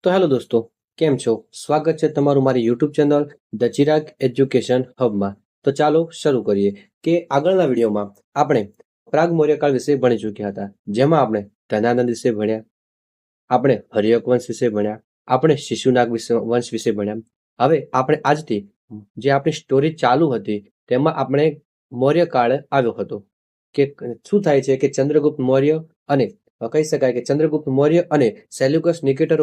તો હેલો દોસ્તો, કેમ છો? સ્વાગત છે તમારું મારી YouTube channel the Chirag education હબમાં. તો ચાલો શરૂ કરીએ કે આગળના વિડીયોમાં આપણે પ્રાગ મૌર્યકાળ વિશે ભણી ચૂક્યા હતા, જેમાં આપણે ધનાનંદ વિશે ભણ્યા, આપણે હર્યક વંશ વિશે ભણ્યા, આપણે શિશુનાગ વંશ વિશે ભણ્યા. હવે આપણે આજથી જે આપણી સ્ટોરી ચાલુ હતી તેમાં આપણે મૌર્યકાળ આવ્યો હતો કે શું થાય છે કે ચંદ્રગુપ્ત મૌર્ય અને કહી શકાય કે ચંદ્રગુપ્ત મૌર્ય અને સેલ્યુકસ નિકેટર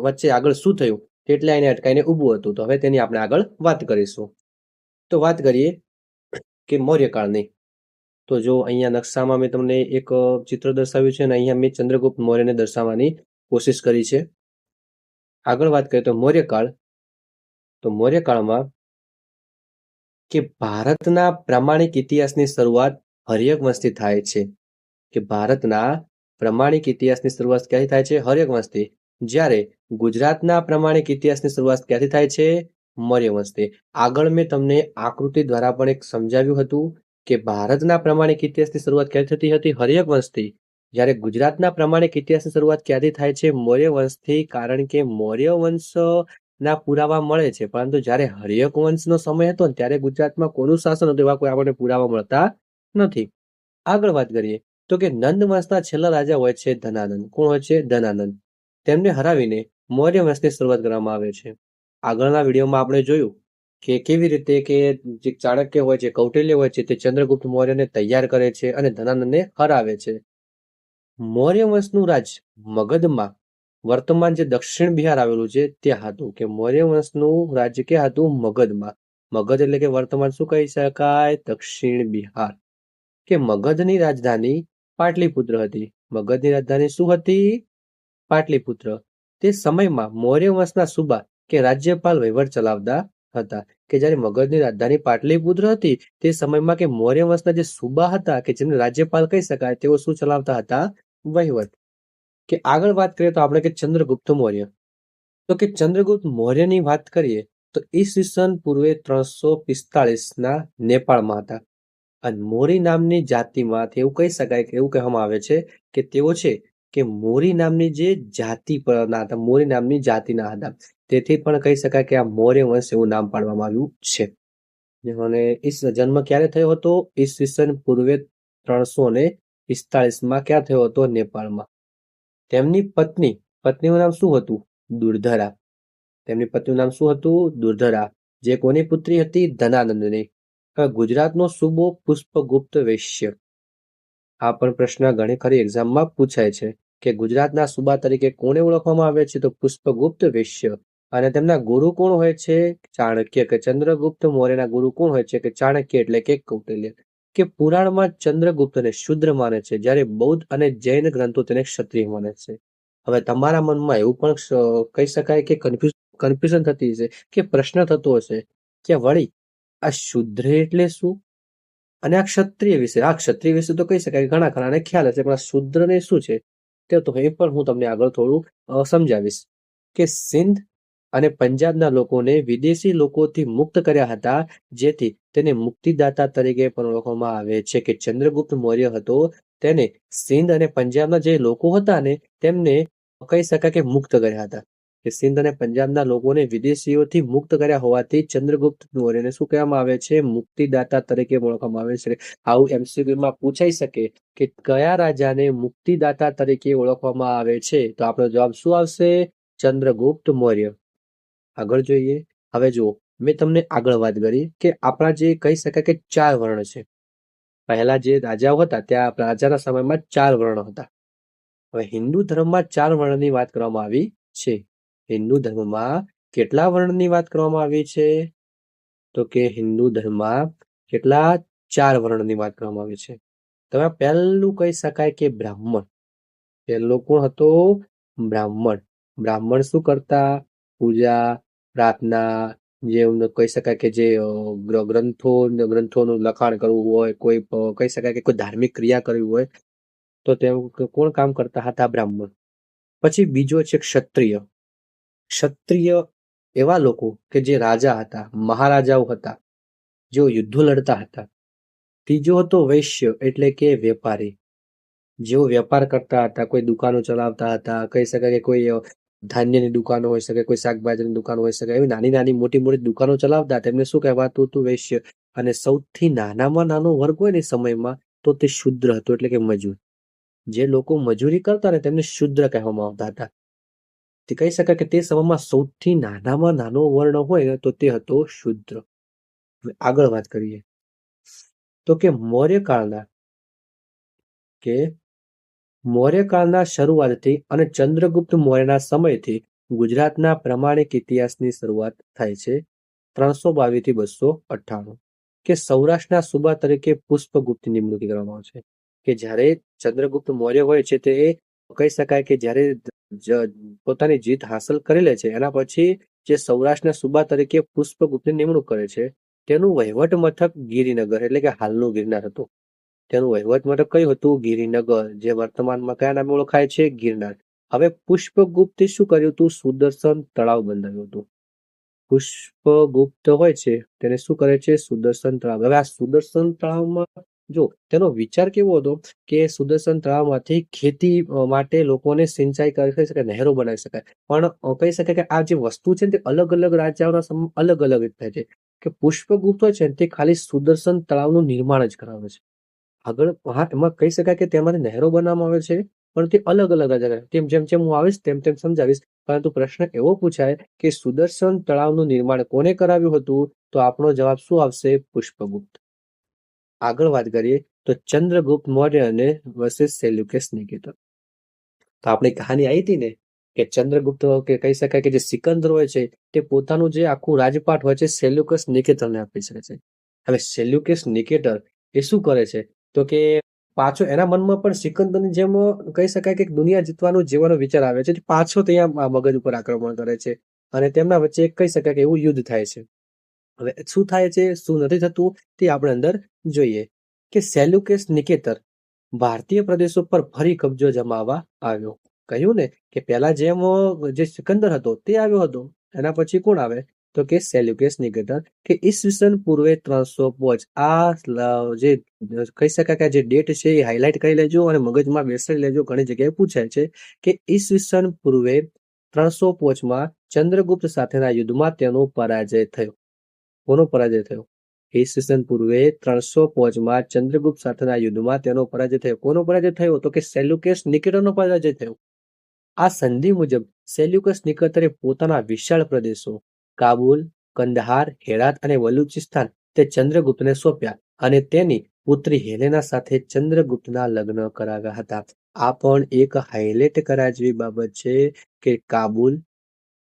વચ્ચે આગળ શું થયું તેટલા એને અટકાઈને ઊભું હતું. તો હવે તેની આપણે આગળ વાત કરીશું. તો વાત કરીએ કે મૌર્યકાળની. તો જો અહીંયા નકશામાં મેં તમને એક ચિત્ર દર્શાવ્યું છે અને અહીંયા મેં ચંદ્રગુપ્ત મૌર્યને દર્શાવવાની કોશિશ કરી છે. આગળ વાત કરીએ તો મૌર્યકાળ. તો મૌર્યકાળમાં કે ભારતના પ્રામાણિક ઇતિહાસની શરૂઆત હર્યક વંશથી થાય છે. કે ભારતના પ્રામાણિક ઇતિહાસની શરૂઆત ક્યાંથી થાય છે? હર્યક વંશથી. જ્યારે ગુજરાતના પ્રામાણિક ઇતિહાસની શરૂઆત ક્યાંથી થાય છે? મૌર્ય વંશથી. આગળ મેં તમને આકૃતિ દ્વારા પણ એક સમજાવ્યું હતું કે ભારતના પ્રામાણિક ઇતિહાસની શરૂઆત ક્યાંથી થતી હતી? હર્યક વંશથી. જ્યારે ગુજરાતના પ્રામાણિક ઇતિહાસની શરૂઆત ક્યાંથી થાય છે? મૌર્ય વંશથી. કારણ કે મૌર્ય વંશ ના પુરાવા મળે છે, પરંતુ જ્યારે હર્યક વંશનો સમય હતો ને ત્યારે ગુજરાતમાં કોનું શાસન હતું એવા કોઈ આપણને પુરાવા મળતા નથી. આગળ વાત કરીએ તો કે નંદ વંશના છેલ્લા રાજા હોય છે ધનાનંદ. કોણ હોય છે? ધનાનંદ. તેમને હરાવીને મૌર્ય વંશની શરૂઆત કરવામાં આવે છે. આગળના વિડીયોમાં આપણે જોયું કે કેવી રીતે કે જે ચાણક્ય હોય છે, કૌટિલ્ય હોય છે, તે ચંદ્રગુપ્ત મૌર્યને તૈયાર કરે છે અને ધનાનંદને હરાવે છે. મૌર્ય વંશનું રાજ મગધમાં, વર્તમાન જે દક્ષિણ બિહાર આવેલું છે ત્યાં હતું. કે મૌર્ય વંશનું રાજ્ય ક્યાં હતું? મગધમાં. મગધ એટલે કે વર્તમાન શું કહી શકાય? દક્ષિણ બિહાર. કે મગધની રાજધાની પાટલીપુત્ર હતી. મગધની રાજધાની શું હતી? પાટલીપુત્ર. તે સમયમાં મૌર્ય વંશના સુબા કે રાજ્યપાલ વહીવટ ચલાવતા હતા. કે જ્યારે મગધની રાજધાની પાટલીપુત્ર હતી તે સમયમાં કે મૌર્ય વંશના જે સુબા હતા કે જેમને રાજ્યપાલ કહી શકાય તેઓ શું ચલાવતા હતા? વહીવટ. કે આગળ વાત કરીએ તો આપણે કે ચંદ્રગુપ્ત મૌર્ય. તો કે ચંદ્રગુપ્ત મૌર્યની વાત કરીએ તો ઈસવીસન પૂર્વે 345 નેપાળમાં હતા. અને મોરી નામની જાતિમાંથી એવું કહી શકાય કે એવું કહેવામાં આવે છે કે તેઓ છે કે મોરી નામની જે જાતિ પરના હતા, મોરી નામની જાતિના હતા. તેથી પણ કહી શકાય કે આ મૌર્ય વંશ એવું નામ પાડવામાં આવ્યું છે. અને જન્મ ક્યારે થયો હતો? ઈસવીસન પૂર્વે 345 ક્યાં થયો હતો? નેપાળમાં. તેમની પત્નીનું નામ શું હતું? દુર્ધરા. તેમની પત્નીનું નામ શું હતું? દુર્ધરા. જે કોની પુત્રી હતી? ધનાનંદની. ગુજરાતનો સૂબો પુષ્પગુપ્ત વૈશ્ય. આ પણ પ્રશ્ન ઘણી ખરી એક્ઝામમાં પૂછાય છે કે ગુજરાતના સૂબા તરીકે કોને ઓળખવામાં આવે છે? તો પુષ્પગુપ્ત વૈશ્ય. અને તેમના ગુરુ કોણ હોય છે? ચાણક્ય. કે ચંદ્રગુપ્ત મૌર્યના ગુરુ કોણ હોય છે? કે ચાણક્ય એટલે કે કૌટિલ્ય. કે પુરાણમાં ચંદ્રગુપ્તને શુદ્ર માને છે, જ્યારે બૌદ્ધ અને જૈન ગ્રંથો તેને ક્ષત્રિય માને છે. હવે તમારા મનમાં એવું પણ કહી શકાય કે કન્ફ્યુઝન થતી હશે કે પ્રશ્ન થતો હશે કે વળી આ શુદ્ર એટલે શું અને આ ક્ષત્રિય વિશે? આ ક્ષત્રિય વિશે તો કહી શકાય ઘણા ખરાને ખ્યાલ હશે, પણ આ શુદ્રને શું છે તે તો એ પણ હું તમને આગળ થોડું સમજાવીશ. કે સિંધ અને પંજાબના લોકોને વિદેશી લોકોથી મુક્ત કર્યા હતા, જેથી તેને મુક્તિદાતા તરીકે પણ ઓળખવામાં આવે છે. કે ચંદ્રગુપ્ત મૌર્ય હતો તેને સિંધ અને પંજાબના જે લોકો હતા ને તેમને કહી શકાય કે મુક્ત કર્યા હતા. કે સિંધ અને પંજાબના લોકોને વિદેશીઓથી મુક્ત કર્યા હોવાથી ચંદ્રગુપ્ત મૌર્યને શું કહેવામાં આવે છે? મુક્તિદાતા તરીકે ઓળખવામાં આવે છે. આવું એમસીક્યુમાં પૂછાઈ શકે કે કયા રાજાને મુક્તિદાતા તરીકે ઓળખવામાં આવે છે? તો આપણો જવાબ શું આવશે? ચંદ્રગુપ્ત મૌર્ય. આગળ જોઈએ. હવે જુઓ, મેં તમને આગળ વાત કરી કે આપણા જે કહી શકાય કે 4 વર્ણ છે. પહેલા જે રાજાઓ હતા ત્યાં રાજાના સમયમાં 4 વર્ણ હતા. હવે હિન્દુ ધર્મમાં 4 વર્ણની વાત કરવામાં આવી છે. હિન્દુ ધર્મમાં કેટલા વર્ણની વાત કરવામાં આવી છે? તો કે હિન્દુ ધર્મમાં કેટલા? 4 વર્ણની વાત કરવામાં આવી છે. તમે પહેલું કહી શકાય કે બ્રાહ્મણ. પહેલો કોણ હતો? બ્રાહ્મણ. બ્રાહ્મણ શું કરતા? પૂજા, પ્રાર્થના, જે કહી શકાય કે જે ગ્રંથોનું લખાણ કરવું હોય, કોઈ કહી શકાય કે કોઈ ધાર્મિક ક્રિયા કરવી હોય તો તે કોણ કામ કરતા હતા? બ્રાહ્મણ. પછી બીજો છે ક્ષત્રિય. ક્ષત્રિય એવા લોકો કે જે રાજા હતા, મહારાજાઓ હતા, જેઓ યુદ્ધો લડતા હતા. ત્રીજો હતો વૈશ્ય એટલે કે વેપારી, જેઓ વેપાર કરતા હતા, કોઈ દુકાનો ચલાવતા હતા, કહી શકાય કે કોઈ ધાન્યની દુકાનો હોઈ શકે, કોઈ શાકભાજીની દુકાન હોઈ શકે, એવી નાની નાની મોટી મોટી દુકાનો ચલાવતા તેમને શું કહેવાતું હતું? વૈશ્ય. અને સૌથી નાનામાં નાનો વર્ગ હોય ને એ સમયમાં તો તે શૂદ્ર હતો, એટલે કે મજૂર. જે લોકો મજૂરી કરતા ને તેમને શૂદ્ર કહેવામાં આવતા હતા. તે કહી શકાય કે તે સમયમાં સૌથી નાનામાં નાનો વર્ણ હોય ને તો તે હતો શૂદ્ર. હવે આગળ વાત કરીએ તો કે મૌર્યકાળના શરૂઆતથી અને ચંદ્રગુપ્ત મૌર્યના સમયથી ગુજરાતના પ્રામાણિક ઇતિહાસની શરૂઆત થાય છે 322 થી 298 કે સૌરાષ્ટ્રના સુબા તરીકે પુષ્પગુપ્તની નિમણૂક કરવામાં આવે છે. કે જ્યારે ચંદ્રગુપ્ત મૌર્ય હોય છે તે કહી શકાય કે જ્યારે પોતાની જીત હાંસલ કરી લે છે એના પછી જે સૌરાષ્ટ્રના સુબા તરીકે પુષ્પગુપ્તની નિમણૂક કરે છે તેનું વહીવટ મથક ગિરિનગર એટલે કે હાલનું ગિરનાર હતું. તેનું વહીવટ મથક કયું હતું? ગિરિનગર, જે વર્તમાનમાં કયા નામે ઓળખાય છે? ગિરનાર. હવે પુષ્પગુપ્તે શું કર્યું હતું? સુદર્શન તળાવ બંધાવ્યું હતું. પુષ્પગુપ્ત હોય છે તેને શું કરે છે? સુદર્શન તળાવ. હવે આ સુદર્શન તળાવમાં જો તેનો વિચાર કેવો હતો કે સુદર્શન તળાવમાંથી ખેતી માટે લોકોને સિંચાઈ કરી શકાય, નહેરો બનાવી શકાય. પણ કહી શકાય કે આ જે વસ્તુ છે તે અલગ અલગ રાજાઓના સમય અલગ અલગ થાય છે. કે પુષ્પગુપ્ત હોય છે તે ખાલી સુદર્શન તળાવનું નિર્માણ જ કરાવે છે. આગળ એમાં કહી શકાય કે તેમાંથી નહેરો બનાવવામાં આવે છે, પણ તે અલગ અલગ રાજા. તેમ જેમ જેમ હું આવીશ તેમ તેમ સમજાવીશ. પરંતુ પ્રશ્ન એવો પૂછાય કે સુદર્શન તળાવનું નિર્માણ કોને કરાવ્યું હતું? તો આપણો જવાબ શું આવશે? પુષ્પગુપ્ત. આગળ વાત કરીએ તો ચંદ્રગુપ્ત મૌર્ય અને વર્સિસ સેલ્યુકસ નિકેટર. તો આપણી કહાની આવી હતી ને કે ચંદ્રગુપ્ત કે કહી શકાય કે જે સિકંદર હોય છે તે પોતાનું જે આખું રાજપાટ હોય છે સેલ્યુકસ નિકેટરને આપી શકે છે. હવે સેલ્યુકસ નિકેટર એ શું કરે છે તો કે પાછો એના મનમાં પણ સિકંદરની જેમ કહી શકાય કે દુનિયા જીતવાનું જીવવાનો વિચાર આવે છે. પાછો ત્યાં મગજ ઉપર આક્રમણ કરે છે અને તેમના વચ્ચે કહી શકાય કે એવું યુદ્ધ થાય છે. હવે શું થાય છે, શું નથી થતું તે આપણે અંદર જોઈએ કે સેલ્યુકસ નિકેટર ભારતીય પ્રદેશો પર ફરી કબજો જમાવવા આવ્યો. કહ્યું ને કે પહેલા જેમ જે સિકંદર હતો તે આવ્યો હતો, એના પછી કોણ આવે તો કે સેલ્યુકસ નિકેટર. કે ઈસવીસન પૂર્વે 305. આ જે કહી શકાય કે જે ડેટ છે એ હાઇલાઇટ કરી લેજો અને મગજમાં બેસાડી લેજો. ઘણી જગ્યાએ પૂછાય છે કે ઈસવીસન પૂર્વે 305માં ચંદ્રગુપ્ત સાથેના યુદ્ધમાં તેનો પરાજય થયો. કોનો પરાજય થયો? ઈસવીસન પૂર્વે 305માં ચંદ્રગુપ્ત સાથેના યુદ્ધમાં તેનો પરાજય થયો. કોનો પરાજય થયો તો કે સેલ્યુકસ નિકેટરનો પરાજય થયો. આ સંધિ મુજબ સેલ્યુકસ નિકેટરે પોતાના વિશાળ પ્રદેશો કાબુલ, કંદહાર, હેરાત અને બલુચિસ્તાન તે ચંદ્રગુપ્તને સોંપ્યા અને તેની પુત્રી હેલેના સાથે ચંદ્રગુપ્તના લગ્ન કરાવ્યા હતા. આ પણ એક હાઇલાઇટ કરાય જેવી બાબત છે કે કાબુલ,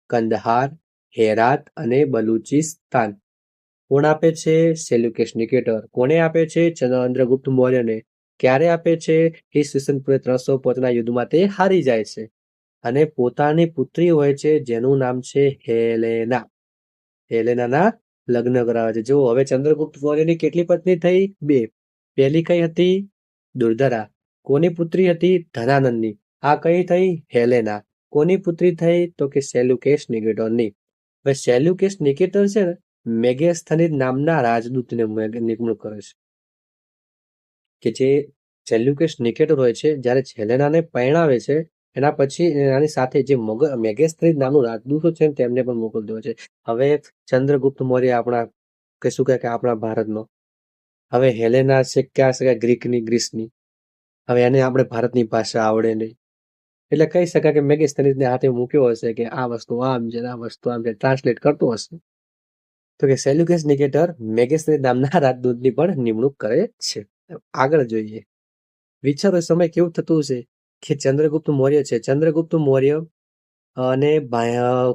કંદહાર, હેરાત અને બલુચિસ્તાન કોણ આપે છે? સેલ્યુકસ નિકેટર. કોને આપે છે? ચંદ્રગુપ્ત મૌર્યને. ક્યારે આપે છે? ઈસવીસન પૂર્વે 305ના યુદ્ધમાં તે હારી જાય છે અને પોતાની પુત્રી હોય છે જેનું નામ છે હેલેના. હેલેનાના લગ્ન કરાવે છે. જો હવે ચંદ્રગુપ્ત મૌર્યની કેટલી પત્ની થઈ? 2. પહેલી કઈ હતી? દુર્ધરા. કોની પુત્રી હતી? ધનાનંદની. આ કઈ થઈ? હેલેના. કોની પુત્રી થઈ તો કે સેલ્યુકસ નિકેટરની. હવે સેલ્યુકસ નિકેટર છે ને મેગેસ્થનીસ નામના રાજદૂતને નિમણૂક કરે છે. કે જે સેલ્યુકસ નિકેટર હોય છે જ્યારે હેલેનાને પરણાવે છે એના પછી એની સાથે જે મેગેસ્થનીસ નામનું રાજદૂત છે તેમને પણ મોકલી દેવો છે. હવે ચંદ્રગુપ્ત મૌર્ય આપણા કશું કહે કે આપણા ભારતનો. હવે હેલેના છે ક્યાં છે? ગ્રીસની. હવે એને આપણે ભારતની ભાષા આવડે નહીં એટલે કહી શકાય કે મેગેસ્થનીસને હાથે મૂક્યો હશે કે આ વસ્તુ આમ છે, આ વસ્તુ આમ છે, ટ્રાન્સલેટ કરતો હશે. તો કે સેલ્યુકસ નિકેટર મેગેસ્થનીસ નામના રાજદૂતની પણ નિમણૂક કરે છે. આગળ જોઈએ. વિચારો સમય કેવું થતું છે કે ચંદ્રગુપ્ત મૌર્ય છે. ચંદ્રગુપ્ત મૌર્ય અને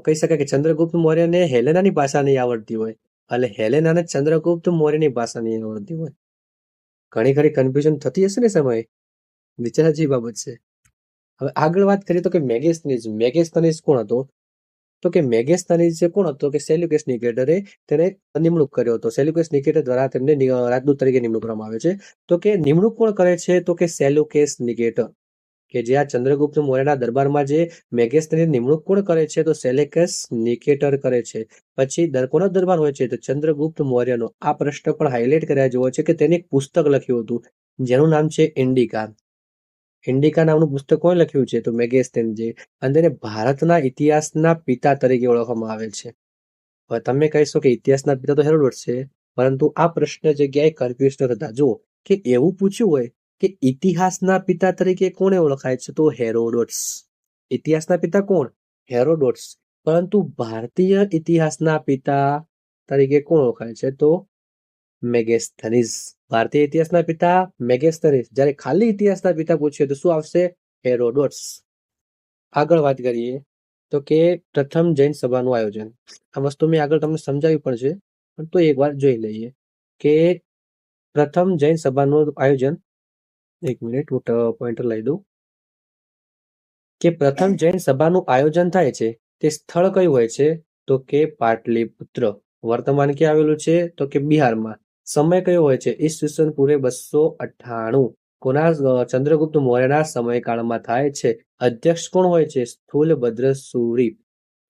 કહી શકાય કે ચંદ્રગુપ્ત મૌર્યને હેલેનાની ભાષા નહીં આવડતી હોય એટલે હેલેનાને ચંદ્રગુપ્ત મૌર્યની ભાષા નહીં આવડતી હોય. ઘણી ખરી કન્ફ્યુઝન થતી હશે ને સમયે. વિચાર જેવી બાબત છે. હવે આગળ વાત કરીએ તો કે મેગેસ્થનીસ કોણ હતો તો કે મેગેસ્થનીસ કોણ હતો કે સેલ્યુકસ નિકેટરે તેને નિમણૂક કર્યો હતો. સેલ્યુકસ નિકેટર દ્વારા તેમને રાજદૂત તરીકે નિમણૂક કરવામાં આવે છે. તો કે નિમણૂક કોણ કરે છે તો કે સેલ્યુકસ નિકેટર. કે જે આ ચંદ્રગુપ્ત મૌર્યના દરબારમાં જે મેગેસ્થનીસ નિમણૂક કોણ કરે છે તો સેલ્યુકસ નિકેટર કરે છે. પછી કોનો દરબાર હોય છે તો ચંદ્રગુપ્ત મૌર્યનો. આ પ્રશ્ન પણ હાઇલાઇટ કર્યા જેવો છે કે તેને એક પુસ્તક લખ્યું હતું જેનું નામ છે ઇન્ડિકા. ઇન્ડિકા નામનું પુસ્તક કોણે લખ્યું છે? તો મેગેસ્થેનીએ. અને તેને ભારતના ઇતિહાસના પિતા તરીકે ઓળખવામાં આવે છે. હવે તમે કહેશો કે ઇતિહાસના પિતા તો હેરોડોટસ છે, પરંતુ આ પ્રશ્ન જગ્યાએ કન્ફ્યુઝ ન થતા. જુઓ કે એવું પૂછ્યું હોય કે ઇતિહાસના પિતા તરીકે કોણે ઓળખાય છે? તો હેરોડોટ્સ. ઇતિહાસના પિતા કોણ? હેરોડોટ્સ. પરંતુ ભારતીય ઇતિહાસના પિતા તરીકે કોણ ઓળખાય છે? તો મેગેસ્થનીસ. ભારતીય ઇતિહાસના પિતા મેગેસ્થનીસ. જ્યારે ખાલી ઇતિહાસના પિતા પૂછીએ તો શું આવશે? હેરોડોટ્સ. આગળ વાત કરીએ તો કે પ્રથમ જૈન સભાનું આયોજન. આ વસ્તુ મેં આગળ તમને સમજાવી પણ છે, પણ તો એકવાર જોઈ લઈએ કે પ્રથમ જૈન સભાનું આયોજન. એક મિનિટ, હું પોઈન્ટર લઈ દઉં કે પ્રથમ જૈન સભાનું આયોજન થાય છે તે સ્થળ કયું હોય છે? તો કે પાટલીપુત્ર. વર્તમાન ક્યાં આવેલું છે? તો કે બિહારમાં. સમય કયો હોય છે? ઈસવીસન પૂર્વે 298. કોના? ચંદ્રગુપ્ત મૌર્યના સમયકાળમાં થાય છે. અધ્યક્ષ કોણ હોય છે? સ્થૂલભદ્ર સૂરી.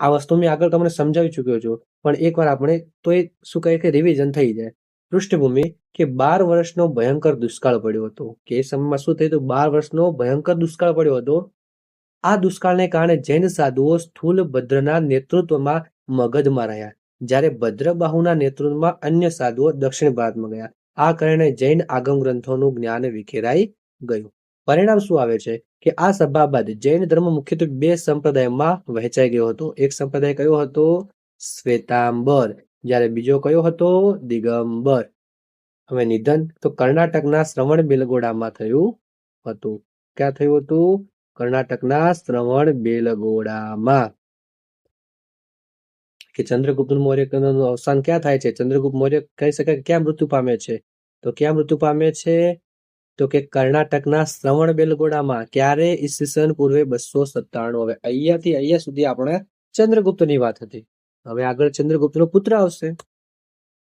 આ વસ્તુ મેં આગળ તમને સમજાવી ચૂક્યો છું, પણ એકવાર આપણે તો એ શું કહે કે રિવિઝન થઈ જાય. પૃષ્ઠભૂમિ કે 12 વર્ષનો ભયંકર દુષ્કાળ પડ્યો હતો. કે એ સમયમાં શું થયું હતું? 12 વર્ષનો ભયંકર દુષ્કાળ પડ્યો હતો. આ દુષ્કાળને કારણે જૈન સાધુઓ સ્થૂલભદ્રના નેતૃત્વમાં મગધમાં રહ્યા, જ્યારે ભદ્રબાહુના નેતૃત્વમાં અન્ય સાધુઓ દક્ષિણ ભારતમાં ગયા. આ કારણે જૈન આગમ ગ્રંથોનું જ્ઞાન વિખેરાઈ ગયું. પરિણામ શું આવે છે કે આ સભા બાદ જૈન ધર્મ મુખ્યત્વે 2 સંપ્રદાયમાં વહેંચાઈ ગયો હતો. એક સંપ્રદાય કયો હતો? શ્વેતાંબર. જ્યારે બીજો કયો હતો? દિગંબર. હવે નિધન તો કર્ણાટકના શ્રવણબેલગોળામાં થયું હતું. ક્યાં થયું હતું? કર્ણાટકના શ્રવણબેલગોળામાં. કે ચંદ્રગુપ્ત મૌર્યનું અવસાન ક્યાં થાય છે? ચંદ્રગુપ્ત મૌર્ય કહી શકાય ક્યાં મૃત્યુ પામે છે? તો ક્યાં મૃત્યુ પામે છે? તો કે કર્ણાટકના શ્રવણબેલગોળામાં. ક્યારે? ઈસવીસન પૂર્વે 297. હવે અહીંયાથી અહીંયા સુધી આપણે ચંદ્રગુપ્તની વાત હતી. હવે આગળ ચંદ્રગુપ્તનો પુત્ર આવશે.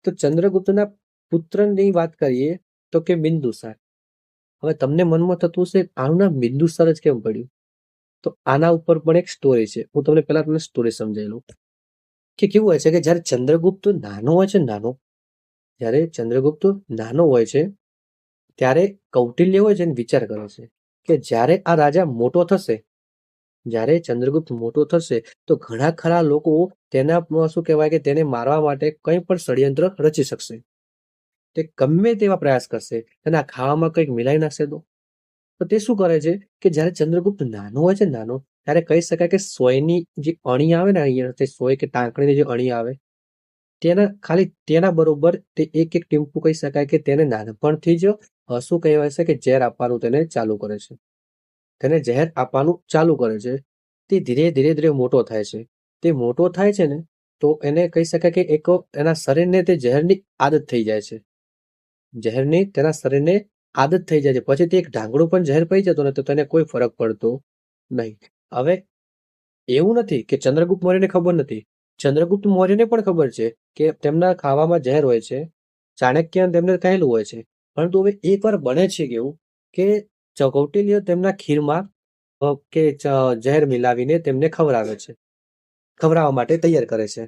તો ચંદ્રગુપ્તના પુત્રની વાત કરીએ તો કે બિંદુસાર. હવે તમને મનમાં થતું હશે આનું નામ બિંદુસાર જ કેમ પડ્યું? તો આના ઉપર પણ એક સ્ટોરી છે. હું તમને પહેલા તમને સ્ટોરી સમજાવી લઉં કે કેવું હોય છે કે જ્યારે ચંદ્રગુપ્ત નાનો હોય છે, જ્યારે ચંદ્રગુપ્ત નાનો હોય છે ત્યારે કૌટિલ્ય હોય છે ને વિચાર કરે છે કે જ્યારે આ રાજા મોટો થશે, જ્યારે ચંદ્રગુપ્ત મોટો થશે તો ઘણા ખરા લોકો તેના શું કહેવાય કે તેને મારવા માટે કંઈ પણ ષડયંત્ર રચી શકશે. તે ગમે તેવા પ્રયાસ કરશે, તેના ખાવામાં કંઈક મિલાઈ નાખશે. તો તે શું કરે છે કે જ્યારે ચંદ્રગુપ્ત નાનો હોય છે, ત્યારે કહી શકાય કે સોયની જે અણી આવે ને, અહીંયા તે સોય કે ટાંકણીની જે અણી આવે તેના બરોબર તે એક ટીમ્પુ કહી શકાય કે તેને નાનપણથી જ શું કહેવાય છે કે ઝેર આપવાનું તેને ચાલુ કરે છે. તેને ઝેર આપવાનું ચાલુ કરે છે. તે ધીરે ધીરે મોટો થાય છે. તે મોટો થાય છે ને તો એને કહી શકાય કે એક એના શરીરને તે ઝેરની આદત થઈ જાય છે. ઝેરની તેના શરીરને આદત થઈ જાય છે. પછી તે એક ઢાંગણું પણ ઝેર પડી જતો ને તો તેને કોઈ ફરક પડતો નહીં. હવે એવું નથી કે ચંદ્રગુપ્ત મૌર્યને ખબર નથી. ચંદ્રગુપ્ત મૌર્યને પણ ખબર છે કે તેમના ખાવામાં ઝેર હોય છે. ચાણક્ય તેમને કહેલું હોય છે. પરંતુ હવે એકવાર બને છે કેવું કે કૌટિલ્ય તેમના ખીરમાં કે ઝેર મિલાવીને તેમને ખવડાવવા માટે તૈયાર કરે છે.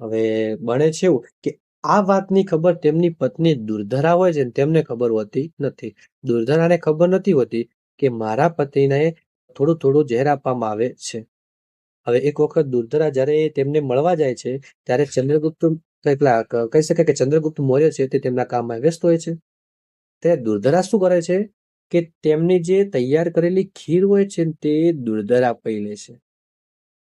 હવે બને છે એવું કે આ વાતની ખબર તેમની પત્ની દુર્ધરા હોય છે ને તેમને ખબર હોતી નથી. દુર્ધરાને ખબર નથી હોતી કે મારા પતિને થોડું ઝેર આપવામાં આવે છે. હવે એક વખત દુર્ધરા જ્યારે તેમને મળવા જાય છે ત્યારે ચંદ્રગુપ્ત કહી શકાય કે ચંદ્રગુપ્ત મૌર્ય છે તે તેમના કામમાં વ્યસ્ત હોય છે. ત્યારે દુર્ધરા શું કરે છે કે તેમની જે તૈયાર કરેલી ખીર હોય છે તે દુર્ધરા પી લે છે.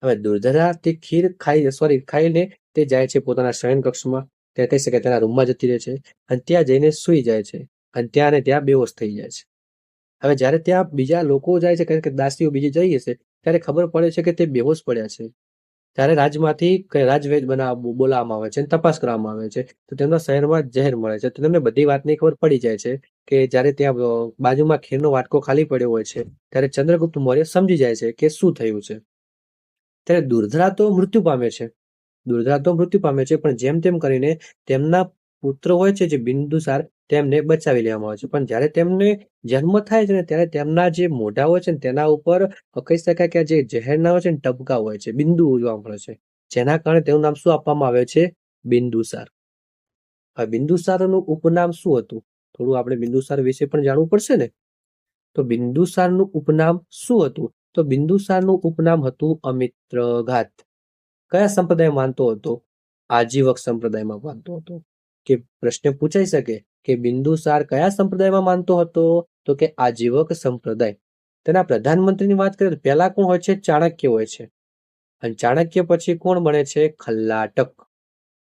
હવે દુર્ધરા તે ખીર ખાઈને તે જાય છે પોતાના શયન કક્ષમાં. ત્યાં કહી શકાય તેના રૂમમાં જતી રહે છે અને ત્યાં જઈને સૂઈ જાય છે અને ત્યાં બેહોશ થઈ જાય છે. હવે જ્યારે ત્યાં બીજા લોકો જાય છે, કારણ કે દાસીઓ બીજી જઈ હશે, ત્યારે ખબર પડે છે કે તે બેહોશ પડ્યા છે. ત્યારે રાજમાંથી રાજવૈદ બોલાવવામાં આવે છે અને તપાસ કરવામાં આવે છે. તો તેમના શહેરમાં ઝેર મળે છે. તો તેમને બધી વાતની ખબર પડી જાય છે કે જ્યારે ત્યાં બાજુમાં ખીરનો વાટકો ખાલી પડ્યો હોય છે ત્યારે ચંદ્રગુપ્ત મૌર્ય સમજી જાય છે કે શું થયું છે. ત્યારે દુર્ધરા તો મૃત્યુ પામે છે, પણ જેમ તેમ કરીને તેમના પુત્ર હોય છે જે બિંદુસાર, તેમને બચાવી લેવામાં આવે છે. પણ જ્યારે તેમને જન્મ થાય છે ને ત્યારે તેમના જે મોઢા હોય છે ને તેના ઉપર કહી શકાય કે જે ઝેરના હોય છે ને ટપકા હોય છે, બિંદુ જોવા મળે છે, જેના કારણે તેનું નામ શું આપવામાં આવે છે? બિંદુસાર. હવે બિંદુસારનું ઉપનામ શું હતું? થોડું આપણે બિંદુસાર વિશે પણ જાણવું પડશે ને. તો બિંદુસારનું ઉપનામ શું હતું? તો બિંદુસારનું ઉપનામ હતું અમિત્રઘાત. કયા સંપ્રદાય માનતો હતો? આજીવક સંપ્રદાયમાં માનતો હતો. કે પ્રશ્ન પૂછાઈ શકે કે બિંદુસાર કયા સંપ્રદાયમાં માનતો હતો? તો કે આજીવક સંપ્રદાય. તેના પ્રધાનમંત્રીની વાત કરીએ તો પહેલા કોણ હોય છે? ચાણક્ય હોય છે. અને ચાણક્ય પછી કોણ બને છે? ખલ્લાટક.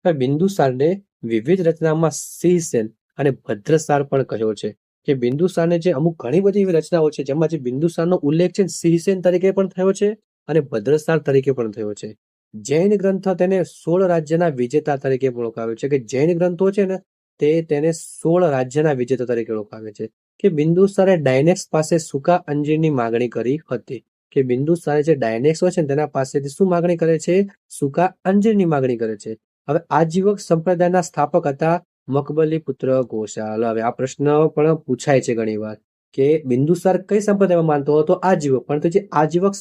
બિંદુસારને વિવિધ રચનામાં સિંહસેન અને ભદ્રસાર પણ કહ્યો છે. કે બિંદુસારને જે અમુક ઘણી બધી એવી રચનાઓ છે જેમાં જે બિંદુસારનો ઉલ્લેખ છે સિંહસેન તરીકે પણ થયો છે અને ભદ્રસાર તરીકે પણ થયો છે. જૈન ગ્રંથ તેને 16 રાજ્યના વિજેતા તરીકે પણ ઓળખાવે છે. કે જૈન ગ્રંથો છે ને તેને 16 રાજ્યના વિજેતા તરીકે ઓળખાવે છે. કે બિંદુસારે ડાયનેક્સ પાસે સૂકા અંજીરની માગણી કરી હતી. કે બિંદુસારે જે ડાયનેક્સ હોય છે તેના પાસેથી શું માગણી કરે છે? સૂકા અંજીરની માગણી કરે છે. હવે આજીવક સંપ્રદાયના સ્થાપક હતા મકબલીપુત્ર ઘોષાલ. હવે આ પ્રશ્ન પણ પૂછાય છે ઘણી વાર કે બિંદુસાર કઈ સંપ્રદાયમાં માનતો હતો? આજીવક. પરંતુ જે આજીવક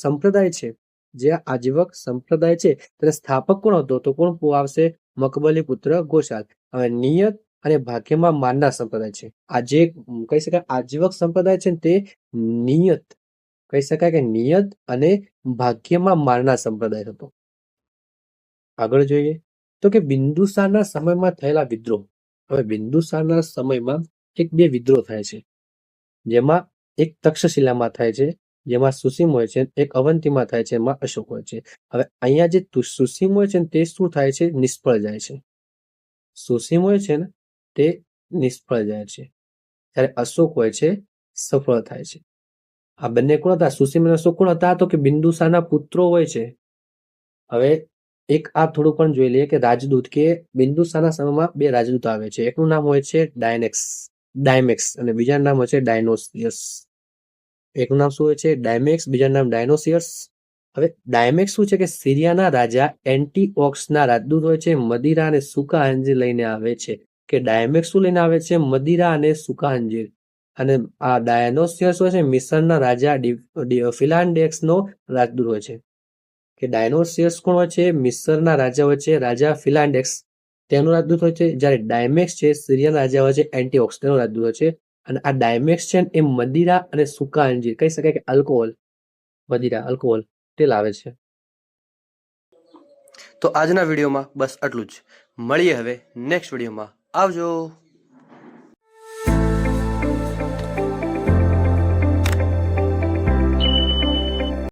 સંપ્રદાય છે તેના સ્થાપક કોણ હતો? તો કોણ આવશે? મકબલીપુત્ર ઘોષાલ. હવે નિયત અને ભાગ્યમાં માનનાર સંપ્રદાય છે. આ જે કહી શકાય આજીવક સંપ્રદાય છે તે નિયત કહી શકાય કે નિયત અને ભાગ્યમાં માનનાર સંપ્રદાય હતો. આગળ જોઈએ તો કે બિંદુસારના સમયમાં થયેલા વિદ્રોહ. હવે બિંદુસારના સમયમાં બે વિદ્રોહ થાય છે જેમાં એક તક્ષશિલામાં થાય છે જેમાં સુસીમ હોય છે, એક અવંતીમાં થાય છે એમાં અશોક હોય છે. હવે અહીંયા જે સુસીમ હોય છે તે શું થાય છે? નિષ્ફળ જાય છે. સુસીમ હોય છે ને તે નિષ્ફળ જાય છે જ્યારે અશોક હોય છે સફળ થાય છે. આ બંને કોણ હતા? સુસીમ અને અશોક કોણ હતા? તો કે બિંદુસારના પુત્રો હોય છે. હવે એક આ થોડું પણ જોઈ લઈએ કે રાજદૂત કે બિંદુસારના સમયમાં બે રાજદૂત આવે છે. એકનું નામ હોય છે ડાયમેક્સ અને બીજાનું નામ હોય છે ડાયનોસિયસ. એકનું નામ શું હોય છે? ડાયમેક્સ, બીજાનું નામ ડાયનોસિયસ. હવે ડાયમેક્સ શું છે કે સિરિયાના રાજા એન્ટીઓક્સના રાજદૂત હોય છે. મદિરા અને સૂકા અંજીર લઈને આવે છે. કે ડાયમેક્સ શું લઈને આવે છે? મદિરા અને સૂકા અંજીર. અને આ ડાયનોસિયસ હોય છે મિસરના રાજા ફિલાન્ડેક્સનો રાજદૂત હોય છે. કે ડાયનોસિયસ કોણ હોય છે? મિસરના રાજા હોય છે રાજા ફિલાન્ડેક્સ, તેનું રાજદૂત હોય છે. જ્યારે ડાયમેક્સ છે સિરિયાના રાજા હોય છે એન્ટીઓક્સ, તેનો રાજદૂત હોય છે. અને આ ડાયમેક્સ છે એ મદિરા અને સૂકા અંજીર કહી શકાય કે આલ્કોહોલ તે લાવે છે. તો આજના વિડીયોમાં બસ આટલું જ. મળીએ હવે નેક્સ્ટ વિડીયોમાં. આવજો.